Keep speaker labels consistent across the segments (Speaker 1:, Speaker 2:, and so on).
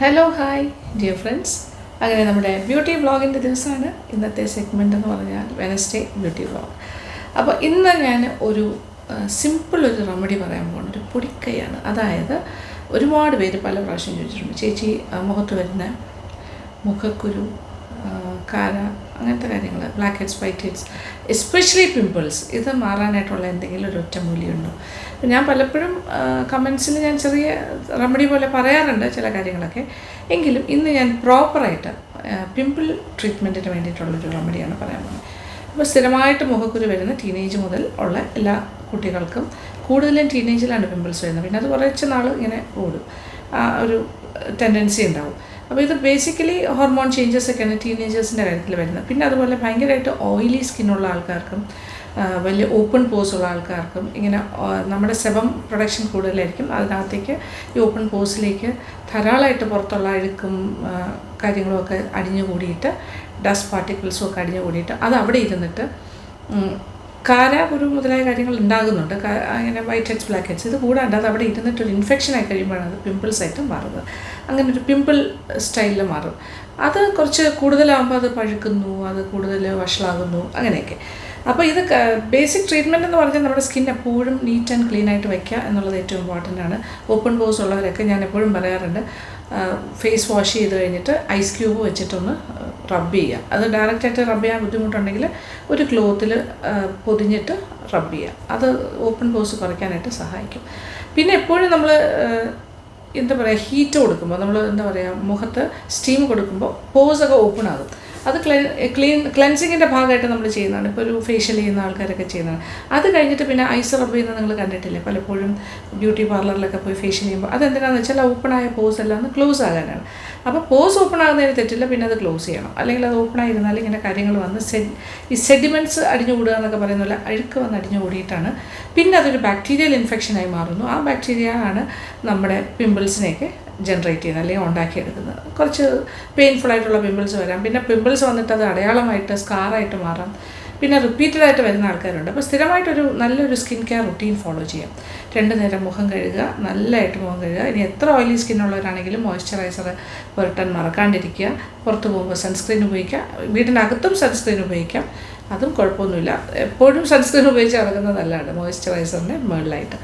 Speaker 1: Hello hi dear friends. അങ്ങനെ നമ്മുടെ beauty വ്ളോഗിൻ്റെ ദിവസമാണ് ഇന്നത്തെ സെഗ്മെൻ്റ് എന്ന് പറഞ്ഞാൽ വെനസ്ഡേ ബ്യൂട്ടി വ്ളോഗ്. അപ്പോൾ ഇന്ന് ഞാൻ ഒരു സിമ്പിൾ ഒരു റെമഡി പറയാൻ പോകുന്ന ഒരു പൊടിക്കൈയാണ്. അതായത് ഒരുപാട് പേര് പല പ്രാവശ്യം ചോദിച്ചിട്ടുണ്ട്, ചേച്ചി മുഖത്ത് വരുന്ന മുഖക്കുരു, കാര, അങ്ങനത്തെ കാര്യങ്ങൾ, black heads, white heads, especially pimples, ഇത് മാറാനായിട്ടുള്ള എന്തെങ്കിലും ഒരു ഒറ്റമൂലിയുണ്ടോ? ഞാൻ പലപ്പോഴും കമൻസിൽ ഞാൻ ചെറിയ റെമഡി പോലെ പറയാറുണ്ട് ചില കാര്യങ്ങളൊക്കെ. എങ്കിലും ഇന്ന് ഞാൻ പ്രോപ്പറായിട്ട് പിമ്പിൾ ട്രീറ്റ്മെൻറ്റിന് വേണ്ടിയിട്ടുള്ളൊരു റെമഡിയാണ് പറയാൻ പോകുന്നത്. അപ്പോൾ സ്ഥിരമായിട്ട് മുഖക്കുരു വരുന്ന ടീനേജ് മുതൽ ഉള്ള എല്ലാ കുട്ടികൾക്കും, കൂടുതലും ടീനേജിലാണ് പിമ്പിൾസ് വരുന്നത്. പിന്നെ അത് കുറച്ച് നാൾ ഇങ്ങനെ ഓടും, ഒരു ടെൻഡൻസി ഉണ്ടാവും. അപ്പോൾ ഇത് ബേസിക്കലി ഹോർമോൺ ചേഞ്ചസ് ഒക്കെയാണ് ടീനേജേഴ്സിൻ്റെ കാര്യത്തിൽ വരുന്നത്. പിന്നെ അതുപോലെ ഭയങ്കരമായിട്ട് ഓയിലി സ്കിന്നുള്ള ആൾക്കാർക്കും, വലിയ ഓപ്പൺ പോസ് ഉള്ള ആൾക്കാർക്കും ഇങ്ങനെ നമ്മുടെ സെബം പ്രൊഡക്ഷൻ കൂടുതലായിരിക്കും. അതിനകത്തേക്ക് ഈ ഓപ്പൺ പോസിലേക്ക് ധാരാളമായിട്ട് പുറത്തുള്ള അഴുക്കും കാര്യങ്ങളുമൊക്കെ അടിഞ്ഞു കൂടിയിട്ട്, ഡസ്റ്റ് പാർട്ടിക്കിൾസും ഒക്കെ അടിഞ്ഞു കൂടിയിട്ട് അത് അവിടെ ഇരുന്നിട്ട് കാര, കുരു മുതലായ കാര്യങ്ങൾ ഉണ്ടാകുന്നുണ്ട്. അങ്ങനെ വൈറ്റ് ഹെഡ്സ്, ബ്ലാക്ക് ഹെഡ്സ്, ഇത് കൂടാണ്ട് അത് അവിടെ ഇരുന്നിട്ടൊരു ഇൻഫെക്ഷനായി കഴിയുമ്പോഴാണ് അത് പിമ്പിൾസായിട്ട് മാറുന്നത്. അങ്ങനെ ഒരു പിമ്പിൾ സ്റ്റൈലിൽ മാറും. അത് കുറച്ച് കൂടുതലാകുമ്പോൾ അത് പഴുക്കുന്നു, അത് കൂടുതൽ വഷളാകുന്നു, അങ്ങനെയൊക്കെ. അപ്പോൾ ഇത് ബേസിക് ട്രീറ്റ്മെൻറ്റ് എന്ന് പറഞ്ഞാൽ നമ്മുടെ സ്കിൻ എപ്പോഴും നീറ്റ് ആൻഡ് ക്ലീൻ ആയിട്ട് വയ്ക്കുക എന്നുള്ളത് ഏറ്റവും ഇമ്പോർട്ടൻ്റ് ആണ്. ഓപ്പൺ പോസ് ഉള്ളവരൊക്കെ ഞാൻ എപ്പോഴും പറയാറുണ്ട്, ഫേസ് വാഷ് ചെയ്ത് കഴിഞ്ഞിട്ട് ഐസ് ക്യൂബ് വെച്ചിട്ടൊന്ന് റബ്ബ് ചെയ്യുക. അത് ഡയറക്റ്റായിട്ട് റബ്ബ് ചെയ്യാൻ ബുദ്ധിമുട്ടുണ്ടെങ്കിൽ ഒരു ക്ലോത്തിൽ പൊതിഞ്ഞിട്ട് റബ്ബ് ചെയ്യുക. അത് ഓപ്പൺ പോസ് കുറയ്ക്കാനായിട്ട് സഹായിക്കും. പിന്നെ എപ്പോഴും നമ്മൾ എന്താ പറയുക, ഹീറ്റ് കൊടുക്കുമ്പോൾ, നമ്മൾ എന്താ പറയുക, മുഖത്ത് സ്റ്റീം കൊടുക്കുമ്പോൾ പോസൊക്കെ ഓപ്പൺ ആകും. അത് ക്ലെൻസിങ്ങിൻ്റെ ഭാഗമായിട്ട് നമ്മൾ ചെയ്യുന്നതാണ്. ഇപ്പോൾ ഒരു ഫേഷ്യൽ ചെയ്യുന്ന ആൾക്കാരൊക്കെ ചെയ്യുന്നതാണ്. അത് കഴിഞ്ഞിട്ട് പിന്നെ ഐസ് റബ്ബ് ചെയ്യുന്നത് നിങ്ങൾ കണ്ടിട്ടില്ലേ പലപ്പോഴും ബ്യൂട്ടി പാർലറിലൊക്കെ പോയി ഫേഷ്യൽ ചെയ്യുമ്പോൾ. അതെന്തിനാണെന്ന് വെച്ചാൽ ഓപ്പണായ പോസ് എല്ലാം ഒന്ന് ക്ലോസ് ആകാനാണ്. അപ്പോൾ പോസ് ഓപ്പൺ ആകുന്നതിന് തെറ്റില്ല, പിന്നെ അത് ക്ലോസ് ചെയ്യണം. അല്ലെങ്കിൽ അത് ഓപ്പൺ ആയിരുന്നാൽ ഇങ്ങനെ കാര്യങ്ങൾ വന്ന് ഈ സെഡിമെൻറ്റ്സ് അടിഞ്ഞുകൂടുക എന്നൊക്കെ പറയുന്നില്ല, അഴുക്ക് വന്ന് അടിഞ്ഞുകൂടിയിട്ടാണ് പിന്നെ അതൊരു ബാക്ടീരിയൽ ഇൻഫെക്ഷനായി മാറുന്നു. ആ ബാക്ടീരിയ ആണ് നമ്മുടെ പിമ്പിൾസിനെയൊക്കെ ജനറേറ്റ് ചെയ്യുന്നത് അല്ലെങ്കിൽ ഉണ്ടാക്കിയെടുക്കുന്നത്. കുറച്ച് പെയിൻഫുള്ളായിട്ടുള്ള പിമ്പിൾസ് വരാം. പിന്നെ പിമ്പിൾസ് വന്നിട്ട് അത് അടയാളമായിട്ട് സ്കാറായിട്ട് മാറാം. പിന്നെ റിപ്പീറ്റഡായിട്ട് വരുന്ന ആൾക്കാരുണ്ട്. അപ്പോൾ സ്ഥിരമായിട്ടൊരു നല്ലൊരു സ്കിൻ കെയർ റുട്ടീൻ ഫോളോ ചെയ്യാം. 2 നേരം മുഖം കഴുകുക, നല്ലതായിട്ട് മുഖം കഴുകുക. ഇനി എത്ര ഓയിലി സ്കിന്നുള്ളവരാണെങ്കിലും മോയ്സ്ചറൈസർ പുരട്ടാൻ മറക്കാണ്ടിരിക്കുക. പുറത്ത് പോകുമ്പോൾ സൺസ്ക്രീൻ ഉപയോഗിക്കുക. വീടിനകത്തും സൺസ്ക്രീൻ ഉപയോഗിക്കാം, അതും കുഴപ്പമൊന്നുമില്ല. എപ്പോഴും സൺസ്ക്രീൻ ഉപയോഗിച്ച് നടക്കുന്നത് നല്ലതാണ്, മോയ്സ്ചറൈസറിൻ്റെ മുകളിലായിട്ട്.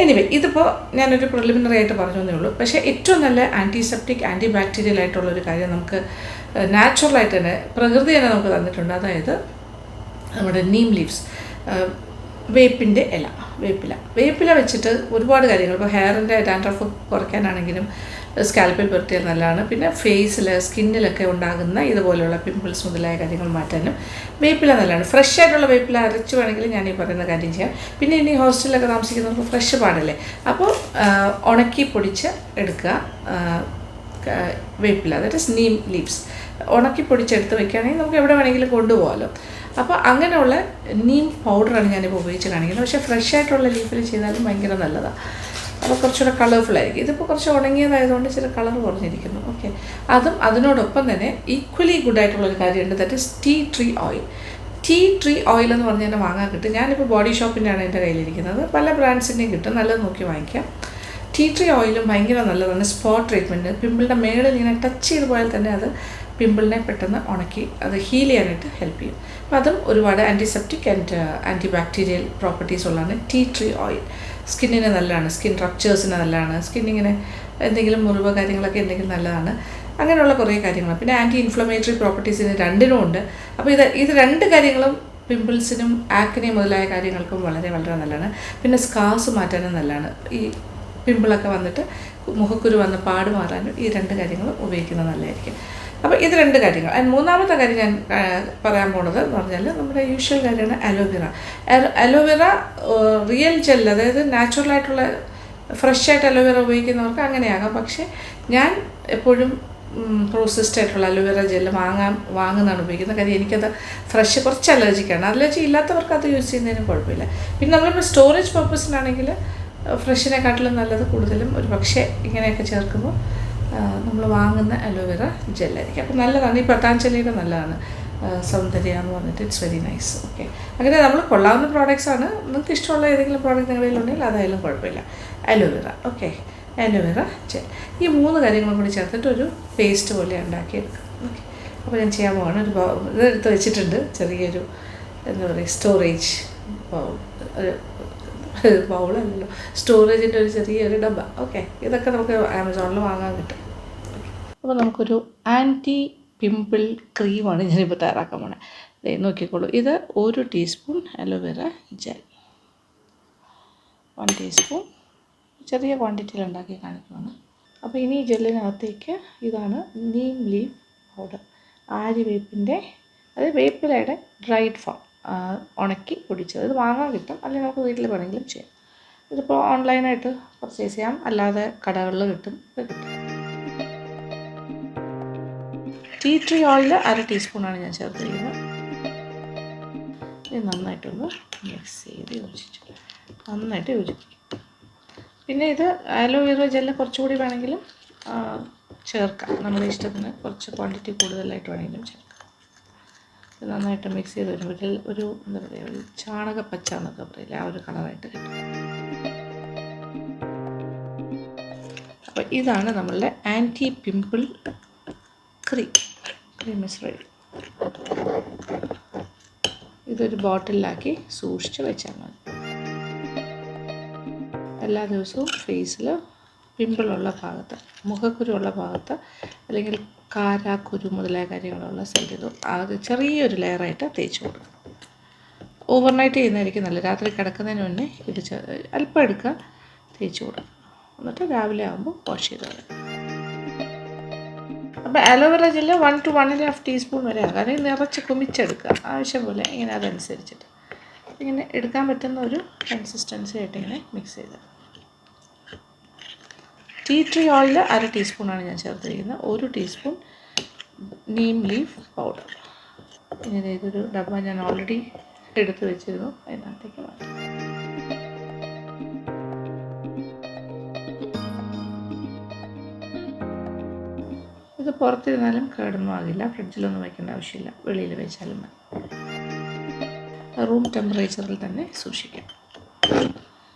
Speaker 1: എനിവേ, ഇതിപ്പോൾ ഞാനൊരു പ്രിലിമിനറി ആയിട്ട് പറഞ്ഞു എന്നേ ഉള്ളൂ. പക്ഷേ ഏറ്റവും നല്ല ആൻറ്റിസെപ്റ്റിക്, ആൻറ്റി ബാക്ടീരിയൽ ആയിട്ടുള്ളൊരു കാര്യം നമുക്ക് നാച്ചുറലായിട്ട് തന്നെ പ്രകൃതി തന്നെ നമുക്ക് തന്നിട്ടുണ്ട്. അതായത് നമ്മുടെ നീം ലീവ്സ്, വേപ്പിൻ്റെ ഇല, വേപ്പില വെച്ചിട്ട് ഒരുപാട് കാര്യങ്ങൾ, ഇപ്പോൾ ഹെയറിൻ്റെ ഡാൻഡ്രഫ് കുറയ്ക്കാനാണെങ്കിലും സ്കാൽപ്പിൽ പുരട്ടിയാൽ നല്ലതാണ്. പിന്നെ ഫേസിൽ, സ്കിന്നിലൊക്കെ ഉണ്ടാകുന്ന ഇതുപോലെയുള്ള പിമ്പിൾസ് മുതലായ കാര്യങ്ങൾ മാറ്റാനും വേപ്പില നല്ലതാണ്. ഫ്രഷ് ആയിട്ടുള്ള വേപ്പില അരച്ച് വേണമെങ്കിൽ ഞാൻ ഈ പറയുന്ന കാര്യം ചെയ്യാം. പിന്നെ ഇനി ഹോസ്റ്റലിലൊക്കെ താമസിക്കുന്നവർക്ക് ഫ്രഷ് പാടല്ലേ, അപ്പോൾ ഉണക്കി പൊടിച്ച് എടുക്കുക വേപ്പില, ദാറ്റ് ഈസ് നീം ലീവ്സ്. ഉണക്കി പൊടിച്ചെടുത്ത് വെക്കുകയാണെങ്കിൽ നമുക്ക് എവിടെ വേണമെങ്കിലും കൊണ്ടുപോകാമല്ലോ. അപ്പോൾ അങ്ങനെയുള്ള നീം പൗഡറാണ് ഞാനിപ്പോൾ ഉപയോഗിച്ച് കാണിക്കുന്നത്. പക്ഷേ ഫ്രഷ് ആയിട്ടുള്ള ലീഫിൽ ചെയ്താലും ഭയങ്കര നല്ലതാണ്. അപ്പോൾ കുറച്ചുകൂടെ കളർഫുള്ളായിരിക്കും. ഇതിപ്പോൾ കുറച്ച് ഉണങ്ങിയതായതുകൊണ്ട് ചില കളർ കുറഞ്ഞിരിക്കുന്നു. ഓക്കെ, അതിനോടൊപ്പം തന്നെ ഈക്വലി ഗുഡായിട്ടുള്ളൊരു കാര്യമുണ്ട്, that is tea tree oil എന്ന് പറഞ്ഞ് തന്നെ വാങ്ങാൻ കിട്ടും. ഞാനിപ്പോൾ ബോഡി ഷോപ്പിൻ്റെയാണ് എൻ്റെ കയ്യിലിരിക്കുന്നത്. പല ബ്രാൻഡ്സിൻ്റെയും കിട്ടും, നല്ലത് നോക്കി വാങ്ങിക്കാം. ടീ ട്രീ ഓയിലും ഭയങ്കര നല്ലതാണ് സ്പോട്ട് ട്രീറ്റ്മെൻറ്റ്. പിമ്പിളിൻ്റെ മേളിൽ ഇങ്ങനെ ടച്ച് ചെയ്ത് പോയാൽ തന്നെ അത് പിമ്പിളിനെ പെട്ടെന്ന് ഉണക്കി അത് ഹീൽ ചെയ്യാനായിട്ട് ഹെൽപ്പ് ചെയ്യും. അപ്പോൾ അതും ഒരുപാട് antiseptic and anti bacterial properties ഉള്ളതാണ് ടീ ട്രീ ഓയിൽ. സ്കിന്നിന് നല്ലതാണ്, സ്കിൻ റപ്ചേഴ്സിന് നല്ലതാണ്, സ്കിന്നിങ്ങനെ എന്തെങ്കിലും മുറിവ് കാര്യങ്ങളൊക്കെ ഉണ്ടെങ്കിൽ നല്ലതാണ്. അങ്ങനെയുള്ള കുറേ കാര്യങ്ങളാണ്. പിന്നെ ആൻറ്റി ഇൻഫ്ലമേറ്ററി പ്രോപ്പർട്ടീസിന് രണ്ടിനും ഉണ്ട്. അപ്പോൾ ഇത് 2 കാര്യങ്ങളും പിമ്പിൾസിനും ആക്നെ മുതലായ കാര്യങ്ങൾക്കും വളരെ വളരെ നല്ലതാണ്. പിന്നെ സ്കാർസ് മാറ്റാനും നല്ലതാണ്. ഈ പിമ്പിളൊക്കെ വന്നിട്ട് മുഖക്കുരു വന്ന് പാട് മാറാനും ഈ 2 കാര്യങ്ങളും ഉപയോഗിക്കുന്നത് നല്ലതായിരിക്കും. അപ്പോൾ ഇത് 2 കാര്യങ്ങൾ. ആൻഡ് മൂന്നാമത്തെ കാര്യം ഞാൻ പറയാൻ പോണത് എന്ന് പറഞ്ഞാൽ നമ്മുടെ യൂഷ്വൽ കാര്യമാണ് അലോവേറ റിയൽ ജെൽ, അതായത് നാച്ചുറലായിട്ടുള്ള ഫ്രഷ് ആയിട്ട് അലോവേറ ഉപയോഗിക്കുന്നവർക്ക് അങ്ങനെയാകാം. പക്ഷേ ഞാൻ എപ്പോഴും പ്രോസസ്ഡ് ആയിട്ടുള്ള അലോവേറ ജെല്ല് വാങ്ങുന്നതാണ് ഉപയോഗിക്കുന്നത്. കാര്യം എനിക്കത് ഫ്രഷ് കുറച്ച് അലർജിക്കാണ്. അലർജി ഇല്ലാത്തവർക്ക് അത് യൂസ് ചെയ്യുന്നതിനും കുഴപ്പമില്ല. പിന്നെ നമ്മളിപ്പോൾ സ്റ്റോറേജ് പർപ്പസിനാണെങ്കിൽ ഫ്രഷിനെക്കാട്ടിലും നല്ലത് കൂടുതലും ഒരു പക്ഷേ ഇങ്ങനെയൊക്കെ ചേർക്കുമ്പോൾ നമ്മൾ വാങ്ങുന്ന അലോവേറ ജെല്ലായിരിക്കും. അപ്പോൾ നല്ലതാണ്. ഈ പട്ടാഞ്ചലിയുടെ നല്ലതാണ്, സൗന്ദര്യ എന്ന് പറഞ്ഞിട്ട് ഇറ്റ്സ് വെരി നൈസ്. ഓക്കെ, അങ്ങനെ നമ്മൾ കൊള്ളാവുന്ന പ്രോഡക്റ്റ്സാണ്. നിങ്ങൾക്ക് ഇഷ്ടമുള്ള ഏതെങ്കിലും പ്രോഡക്റ്റ് നിങ്ങളുടെ കയ്യിലുണ്ടെങ്കിൽ അതായാലും കുഴപ്പമില്ല. അലോവേറ. Okay, aloe vera gel. ഈ 3 കാര്യങ്ങളും കൂടി ചേർത്തിട്ട് ഒരു പേസ്റ്റ് പോലെ ഉണ്ടാക്കിയെടുക്കാം. ഓക്കെ, അപ്പോൾ ഞാൻ ചെയ്യാൻ പോവാണ്. ഇതെടുത്ത് വെച്ചിട്ടുണ്ട്, ചെറിയൊരു എന്താ പറയുക സ്റ്റോറേജ് ബൗളല്ലല്ലോ, സ്റ്റോറേജിൻ്റെ ഒരു ചെറിയൊരു ഡബ്ബ. ഓക്കെ, ഇതൊക്കെ നമുക്ക് ആമസോണിൽ വാങ്ങാൻ കിട്ടും. അപ്പോൾ നമുക്കൊരു ആൻറ്റി പിമ്പിൾ ക്രീമാണ് ഞാനിപ്പോൾ തയ്യാറാക്കാൻ പോണേ. നോക്കിക്കോളൂ, ഇത് 1 ടീസ്പൂൺ അലോവേറ ജെൽ, 1 ടീസ്പൂൺ, ചെറിയ ക്വാണ്ടിറ്റിയിൽ ഉണ്ടാക്കി കാണിക്കുകയാണ്. അപ്പോൾ ഇനി ഈ ജെല്ലിനകത്തേക്ക് ഇതാണ് നീം ലീഫ് പൗഡർ, ആര്യവേപ്പിൻ്റെ, അത് വേപ്പിലയുടെ ഡ്രൈഡ് ഫോം, ഉണക്കി പൊടിച്ചത്. ഇത് വാങ്ങാൻ കിട്ടും, അല്ലെങ്കിൽ നമുക്ക് വീട്ടിൽ വേണമെങ്കിലും ചെയ്യാം. ഇതിപ്പോൾ ഓൺലൈനായിട്ട് പർച്ചേസ് ചെയ്യാം, അല്ലാതെ കടകളിൽ കിട്ടും. ഇത് കിട്ടും. ടീ ട്രീ ഓയിൽ 1/2 ടീസ്പൂണാണ് ഞാൻ ചേർത്തിരിക്കുന്നത്. ഇത് നന്നായിട്ടൊന്ന് മിക്സ് ചെയ്ത് യോജിച്ചു, നന്നായിട്ട് യോജിപ്പിക്കും. പിന്നെ ഇത് അലോവേറ ജെല്ല് കുറച്ചുകൂടി വേണമെങ്കിലും ചേർക്കാം, നമ്മുടെ ഇഷ്ടത്തിന് കുറച്ച് ക്വാണ്ടിറ്റി കൂടുതലായിട്ട് വേണമെങ്കിലും ചേർക്കാം. ഇത് നന്നായിട്ട് മിക്സ് ചെയ്ത് വരുമ്പോൾ ഒരു എന്താ പറയുക, ഒരു ചാണകപ്പച്ച എന്നൊക്കെ പറയില്ല, ആ ഒരു കളറായിട്ട് കിട്ടും. അപ്പോൾ ഇതാണ് നമ്മളുടെ anti pimple cream is ready. ഇതൊരു ബോട്ടിലാക്കി സൂക്ഷിച്ച് വെച്ചാൽ മതി. എല്ലാ ദിവസവും ഫേസിൽ പിമ്പിളുള്ള ഭാഗത്ത്, മുഖക്കുരുള്ള ഭാഗത്ത്, അല്ലെങ്കിൽ കാരാക്കുരു മുതലായ കാര്യങ്ങളുള്ള സ്ഥലത്ത് അത് ചെറിയൊരു ലെയറായിട്ട് തേച്ച് കൊടുക്കും. ഓവർനൈറ്റ് ചെയ്യുന്നതായിരിക്കും നല്ലത്. രാത്രി കിടക്കുന്നതിന് മുന്നേ ഇത് അല്പം എടുക്കുക, തേച്ച് കൊടുക്കുക, എന്നിട്ട് രാവിലെ ആകുമ്പോൾ വാഷ് ചെയ്ത് കളയും. അപ്പോൾ അലോവേറ ജെല്ല് 1 to 1.5 ടീസ്പൂൺ വരെ ആകാം, അല്ലെങ്കിൽ നിറച്ച് കുമിച്ചെടുക്കുക ആവശ്യം പോലെ. ഇങ്ങനെ അതനുസരിച്ചിട്ട് ഇങ്ങനെ എടുക്കാൻ പറ്റുന്ന ഒരു കൺസിസ്റ്റൻസി ആയിട്ട് ഇങ്ങനെ മിക്സ് ചെയ്ത്. ടീ ട്രീ ഓയിൽ 1/2 ടീസ്പൂണാണ് ഞാൻ ചേർത്തിരിക്കുന്നത്. 1 ടീസ്പൂൺ നീം ലീഫ് പൗഡർ. ഇങ്ങനെ ഇതൊരു ഡബ്ബ ഞാൻ ഓൾറെഡി എടുത്ത് വെച്ചിരുന്നു, അതിനകത്തേക്ക് മാറ്റാം. ഇത് പുറത്തിരുന്നാലും കേടൊന്നും ആകില്ല, ഫ്രിഡ്ജിലൊന്നും വയ്ക്കേണ്ട ആവശ്യമില്ല, വെളിയിൽ വെച്ചാലും മതി. റൂം ടെമ്പറേച്ചറിൽ തന്നെ സൂക്ഷിക്കാം.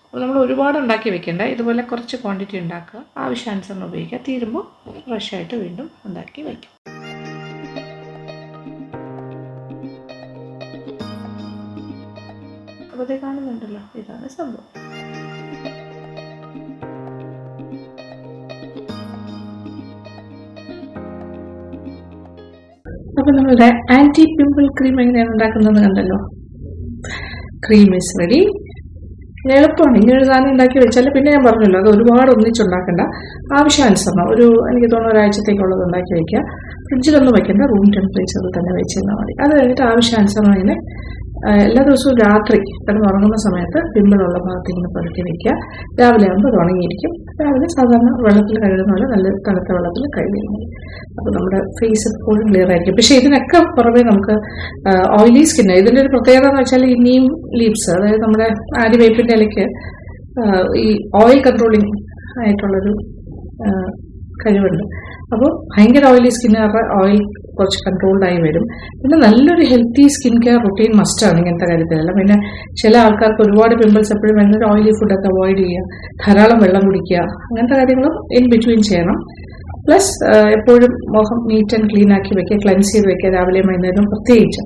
Speaker 1: അപ്പോൾ നമ്മൾ ഒരുപാട് ഉണ്ടാക്കി വെക്കേണ്ട, ഇതുപോലെ കുറച്ച് ക്വാണ്ടിറ്റി ഉണ്ടാക്കുക, ആവശ്യാനുസരണം ഉപയോഗിക്കുക, തീരുമ്പോൾ ഫ്രഷായിട്ട് വീണ്ടും ഉണ്ടാക്കി വയ്ക്കും. അപ്പോൾ ഇത് കാണുന്നുണ്ടല്ലോ, ഇതാണ് സംഭവം. അപ്പോൾ നമ്മളുടെ ആൻറ്റി പിമ്പിൾ ക്രീം എങ്ങനെയാണ് ഉണ്ടാക്കുന്നത് കണ്ടല്ലോ. Cream is ready. എളുപ്പമാണ്. ഇങ്ങനൊരു സാധനം ഉണ്ടാക്കി വെച്ചാൽ പിന്നെ ഞാൻ പറഞ്ഞല്ലോ, അത് ഒരുപാട് ഒന്നിച്ചുണ്ടാക്കണ്ട, ആവശ്യാനുസരണം എനിക്ക് തോന്നുന്നു ഒരാഴ്ചത്തേക്കുള്ളത് ഉണ്ടാക്കി വയ്ക്കുക. ഫ്രിഡ്ജിലൊന്നും വയ്ക്കേണ്ട, റൂം ടെമ്പറേച്ചറിൽ തന്നെ വെച്ചിരുന്നാൽ മതി. അത് കഴിഞ്ഞിട്ട് ആവശ്യാനുസരണം ഇങ്ങനെ എല്ലാ ദിവസവും രാത്രി കിടന്നുറങ്ങുന്ന സമയത്ത് പിമ്പിളുള്ള ഭാഗത്ത് ഇങ്ങനെ പുരട്ടി വയ്ക്കുക. രാവിലെ ആകുമ്പോൾ അത് ഉണങ്ങിയിരിക്കും. രാവിലെ സാധാരണ വെള്ളത്തിൽ കഴുകുന്ന പോലെ നല്ല തണുത്ത വെള്ളത്തിൽ കഴുകുന്നത്. അപ്പോൾ നമ്മുടെ ഫേസ് എപ്പോഴും ക്ലിയർ ആയിരിക്കും. പക്ഷേ ഇതിനൊക്കെ പുറമെ നമുക്ക് ഓയിലി സ്കിന്ന്, ഇതിൻ്റെ ഒരു പ്രത്യേകത എന്ന് വെച്ചാൽ ഈ നീം ലീവ്സ്, അതായത് നമ്മുടെ ആര്യവേപ്പിൻ്റെ ഇലയ്ക്ക് ഈ ഓയിൽ കൺട്രോളിങ് ആയിട്ടുള്ളൊരു കഴിവുണ്ട്. അപ്പോൾ ഭയങ്കര ഓയിലി സ്കിന്നുകാരുടെ ഓയിൽ കുറച്ച് കൺട്രോൾഡായി വരും. പിന്നെ നല്ലൊരു ഹെൽത്തി സ്കിൻ കെയർ റുട്ടീൻ മസ്റ്റാണ് ഇങ്ങനത്തെ കാര്യത്തിലെല്ലാം. പിന്നെ ചില ആൾക്കാർക്ക് ഒരുപാട് പിമ്പിൾസ് എപ്പോഴും വരുന്നൊരു ഓയിലി ഫുഡൊക്കെ അവോയ്ഡ് ചെയ്യുക, ധാരാളം വെള്ളം കുടിക്കുക, അങ്ങനത്തെ കാര്യങ്ങളും ഇൻ ബിറ്റ്വീൻ ചെയ്യണം. പ്ലസ് എപ്പോഴും മുഖം നീറ്റ് ആൻഡ് ക്ലീൻ ആക്കി വെക്കുക, ക്ലെൻസ് ചെയ്ത് വെക്കുക രാവിലെയും വൈകുന്നേരവും പ്രത്യേകിച്ച്.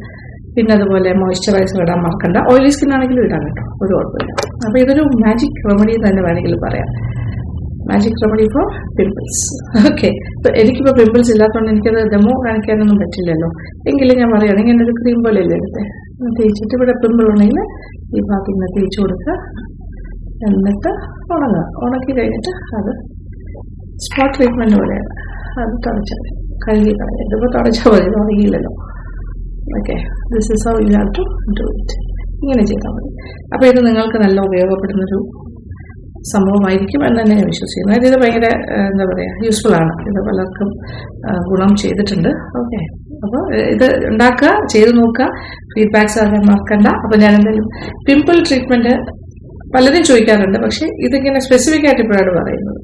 Speaker 1: പിന്നെ അതുപോലെ മോയ്സ്ചറൈസർ ഇടാൻ മറക്കണ്ട. ഓയിലി സ്കിൻ ആണെങ്കിലും ഇടാൻ കേട്ടോ, ഒരു കുഴപ്പമില്ല. അപ്പോൾ ഇതൊരു മാജിക് റെമഡി തന്നെ വേണമെങ്കിൽ പറയാം. Magic remedy four pimples. Okay, ഇപ്പോൾ എനിക്കിപ്പോൾ പിമ്പിൾസ് ഇല്ലാത്തതുകൊണ്ട് എനിക്കത് ഡെമോ കാണിക്കാനൊന്നും പറ്റില്ലല്ലോ, എങ്കിലും ഞാൻ പറയുകയാണ്, ഇങ്ങനെ ഒരു ക്രീം പോലെയല്ലേ എടുത്തേ, തേച്ചിട്ട് ഇവിടെ പിമ്പിൾ ഉണ്ടെങ്കിൽ ഈ ഭാഗത്ത് ഇങ്ങനെ തേച്ച് കൊടുക്കുക, എന്നിട്ട് ഉണങ്ങുക. ഉണക്കി കഴിഞ്ഞിട്ട് അത് സ്പോട്ട് ട്രീറ്റ്മെൻറ്റ് പോലെയാണ്, അത് തുടച്ചാൽ കഴുകി കളയുക. ഇതിപ്പോൾ തുടച്ചാൽ മതി, ഉണങ്ങിയില്ലല്ലോ. Okay, this is how you have to do it. ഇങ്ങനെ ചെയ്താൽ മതി. അപ്പോൾ ഇത് നിങ്ങൾക്ക് നല്ല ഉപയോഗപ്പെടുന്നൊരു സംഭവമായിരിക്കും എന്ന് തന്നെ ഞാൻ വിശ്വസിക്കുന്നു. അതായത് ഇത് ഭയങ്കര എന്താ പറയുക, യൂസ്ഫുൾ ആണ്. ഇത് പലർക്കും ഗുണം ചെയ്തിട്ടുണ്ട്. ഓക്കെ, അപ്പോൾ ഇത് ഉണ്ടാക്കുക, ചെയ്ത് നോക്കുക, ഫീഡ്ബാക്ക്സ് അറിയാൻ മറക്കണ്ട. അപ്പോൾ ഞാൻ എന്തായാലും പിമ്പിൾ ട്രീറ്റ്മെൻറ്റ് പലരും ചോദിക്കാറുണ്ട്, പക്ഷേ ഇതിങ്ങനെ സ്പെസിഫിക് ആയിട്ട് ഇപ്പോഴാണ് പറയുന്നത്.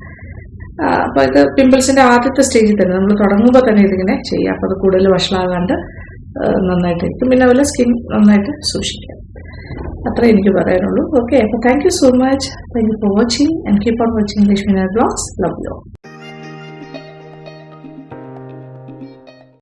Speaker 1: അപ്പോൾ ഇത് പിമ്പിൾസിൻ്റെ ആദ്യത്തെ സ്റ്റേജിൽ തന്നെ നമ്മൾ തുടങ്ങുമ്പോൾ തന്നെ ഇതിങ്ങനെ ചെയ്യുക. അപ്പോൾ അത് കൂടുതൽ വഷളാകാണ്ട് നന്നായിട്ടിരിക്കും. പിന്നെ അതുപോലെ സ്കിൻ നന്നായിട്ട് സൂക്ഷിക്കുക. അത്രേ എനിക്ക് പറയാനുള്ളൂ. ഓക്കെ, അപ്പോൾ thank you so much. Thank you for watching and keep on watching Lakshmi Nair vlogs. Love you.